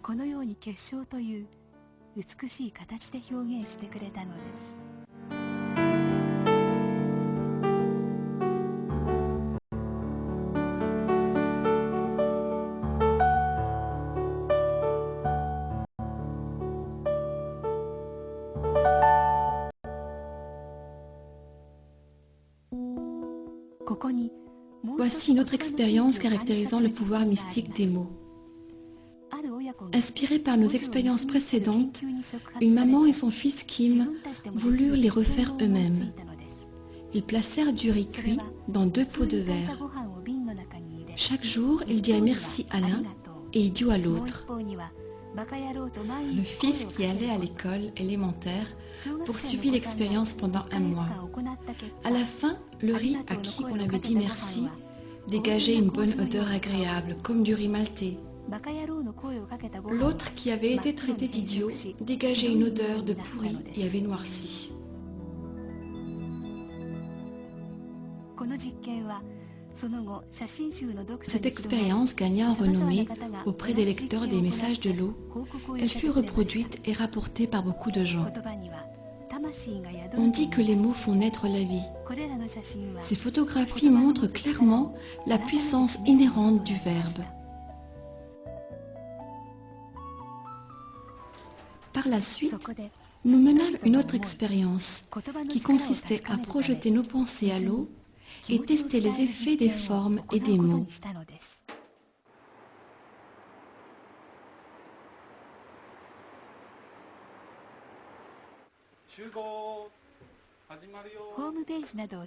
このように結晶という美しい形で表現してくれたのです。Voici une autre expérience caractérisant le pouvoir mystique des mots. Inspirés par nos expériences précédentes, une maman et son fils Kim voulurent les refaire eux-mêmes. Ils placèrent du riz cuit dans 2 pots de verre. Chaque jour, ils dirent merci à l'un et idiots à l'autre. Le fils qui allait à l'école élémentaire poursuivit l'expérience pendant 1 mois. À la fin, le riz à qui on avait dit merci dégageait une bonne odeur agréable, comme du riz maltais. L'autre, qui avait été traité d'idiot, dégageait une odeur de pourri et avait noirci. Cette expérience gagna en renommée auprès des lecteurs des messages de l'eau. Elle fut reproduite et rapportée par beaucoup de gens. On dit que les mots font naître la vie. Ces photographies montrent clairement la puissance inhérente du verbe. Par la suite, nous menâmes une autre expérience qui consistait à projeter nos pensées à l'eau et tester les effets des formes et des mots.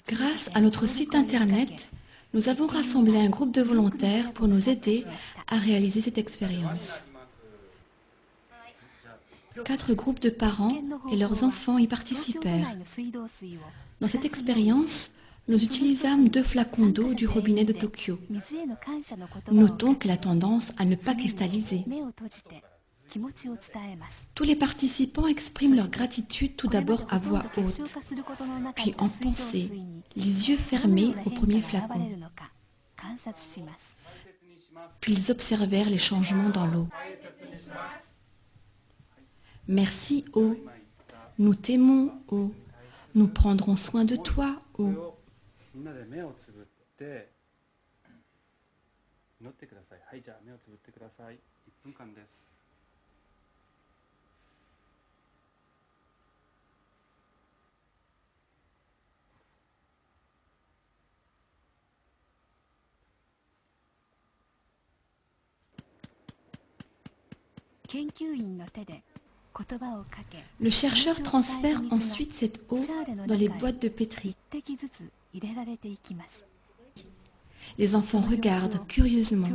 Grâce à notre site internet, nous avons rassemblé un groupe de volontaires pour nous aider à réaliser cette expérience. 4 groupes de parents et leurs enfants y participèrent. Dans cette expérience, nous utilisâmes 2 flacons d'eau du robinet de Tokyo. Notons que la tendance à ne pas cristalliser. Tous les participants expriment leur gratitude tout d'abord à voix haute, puis en pensée, les yeux fermés au premier flacon. Puis ils observèrent les changements dans l'eau. Merci eau, nous t'aimons eau, nous prendrons soin de toi eau. Le chercheur transfère ensuite cette eau dans les boîtes de pétri. Les enfants regardent curieusement.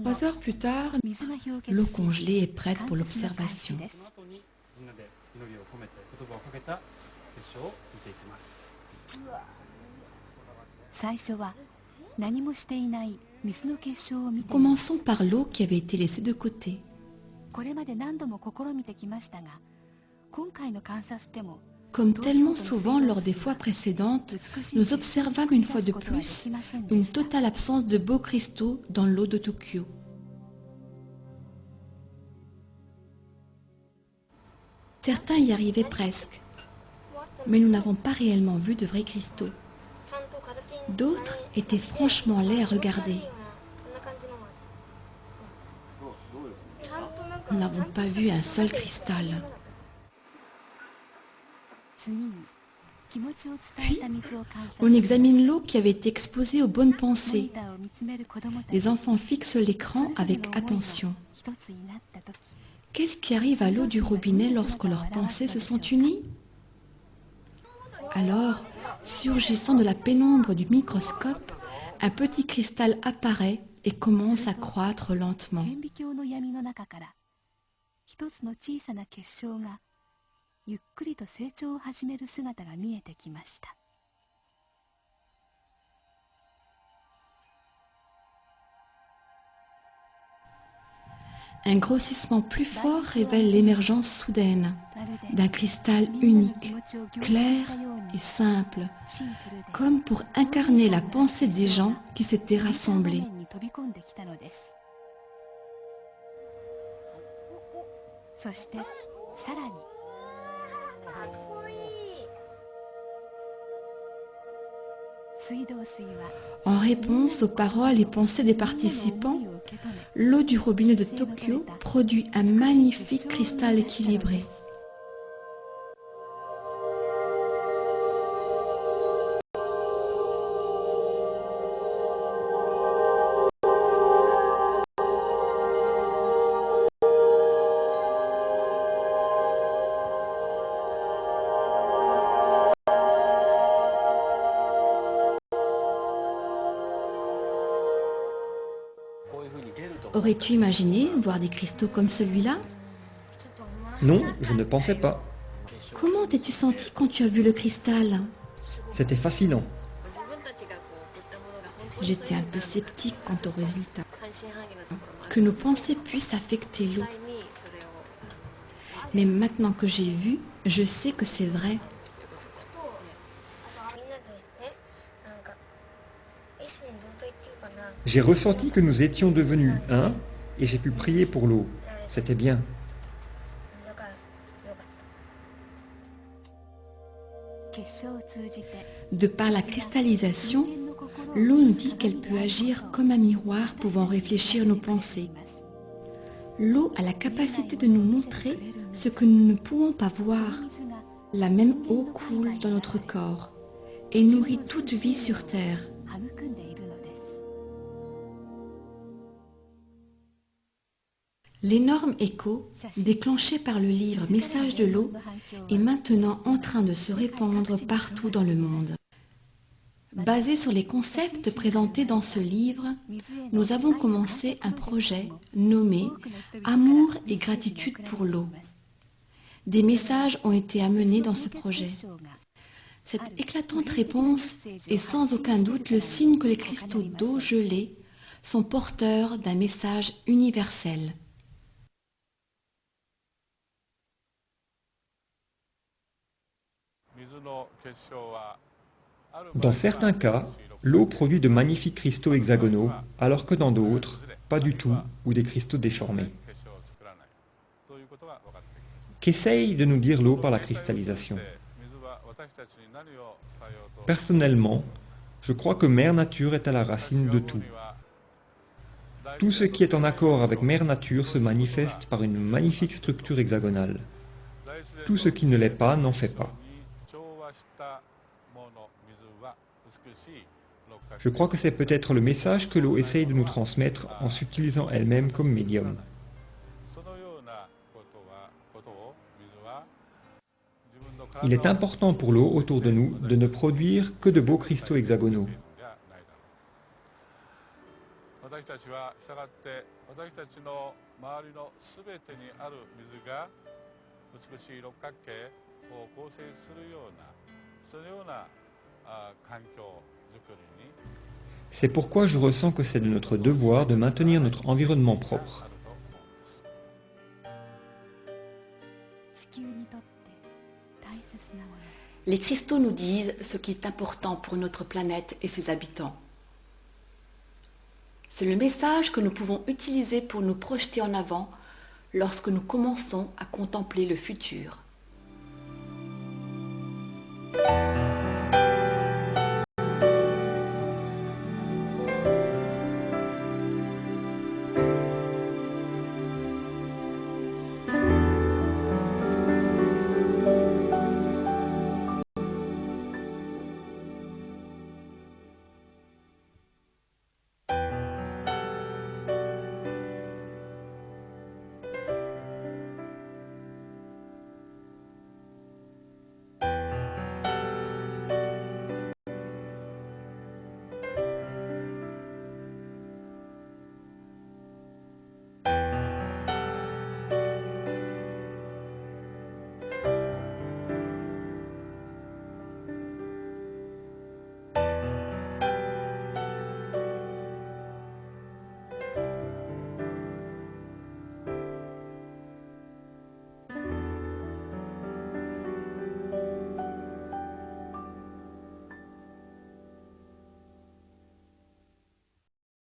Trois heures plus tard, l'eau congelée est prête pour l'observation. Commençons par l'eau qui avait été laissée de côté. Comme tellement souvent lors des fois précédentes, nous observâmes une fois de plus une totale absence de beaux cristaux dans l'eau de Tokyo. Certains y arrivaient presque, mais nous n'avons pas réellement vu de vrais cristaux. D'autres étaient franchement laids à regarder. Nous n'avons pas vu un seul cristal. Puis, on examine l'eau qui avait été exposée aux bonnes pensées. Les enfants fixent l'écran avec attention. Qu'est-ce qui arrive à l'eau du robinet lorsque leurs pensées se sont unies? Alors, surgissant de la pénombre du microscope, un petit cristal apparaît et commence à croître lentement. ゆっくりと成長を始める姿が見えてきました。Un grossissement plus fort révèle l'émergence soudaine d'un cristal unique, clair et simple, comme pour incarner la pensée des gens qui s'étaient rassemblés. En réponse aux paroles et pensées des participants, l'eau du robinet de Tokyo produit un magnifique cristal équilibré. Aurais-tu imaginé voir des cristaux comme celui-là? Non, je ne pensais pas. Comment t'es-tu senti quand tu as vu le cristal? C'était fascinant. J'étais un peu sceptique quant au résultat. Que nos pensées puissent affecter l'eau. Mais maintenant que j'ai vu, je sais que c'est vrai. J'ai ressenti que nous étions devenus un et j'ai pu prier pour l'eau. C'était bien. De par la cristallisation, l'eau nous dit qu'elle peut agir comme un miroir pouvant réfléchir nos pensées. L'eau a la capacité de nous montrer ce que nous ne pouvons pas voir. La même eau coule dans notre corps et nourrit toute vie sur Terre. L'énorme écho, déclenché par le livre Message de l'eau, est maintenant en train de se répandre partout dans le monde. Basé sur les concepts présentés dans ce livre, nous avons commencé un projet nommé « Amour et gratitude pour l'eau ». Des messages ont été amenés dans ce projet. Cette éclatante réponse est sans aucun doute le signe que les cristaux d'eau gelée sont porteurs d'un message universel. Dans certains cas, l'eau produit de magnifiques cristaux hexagonaux, alors que dans d'autres, pas du tout, ou des cristaux déformés. Qu'essaye de nous dire l'eau par la cristallisation? Personnellement, je crois que Mère Nature est à la racine de tout. Tout ce qui est en accord avec Mère Nature se manifeste par une magnifique structure hexagonale. Tout ce qui ne l'est pas n'en fait pas. Je crois que c'est peut-être le message que l'eau essaye de nous transmettre en s'utilisant elle-même comme médium. Il est important pour l'eau autour de nous de ne produire que de beaux cristaux hexagonaux. C'est pourquoi je ressens que c'est de notre devoir de maintenir notre environnement propre. Les cristaux nous disent ce qui est important pour notre planète et ses habitants. C'est le message que nous pouvons utiliser pour nous projeter en avant lorsque nous commençons à contempler le futur.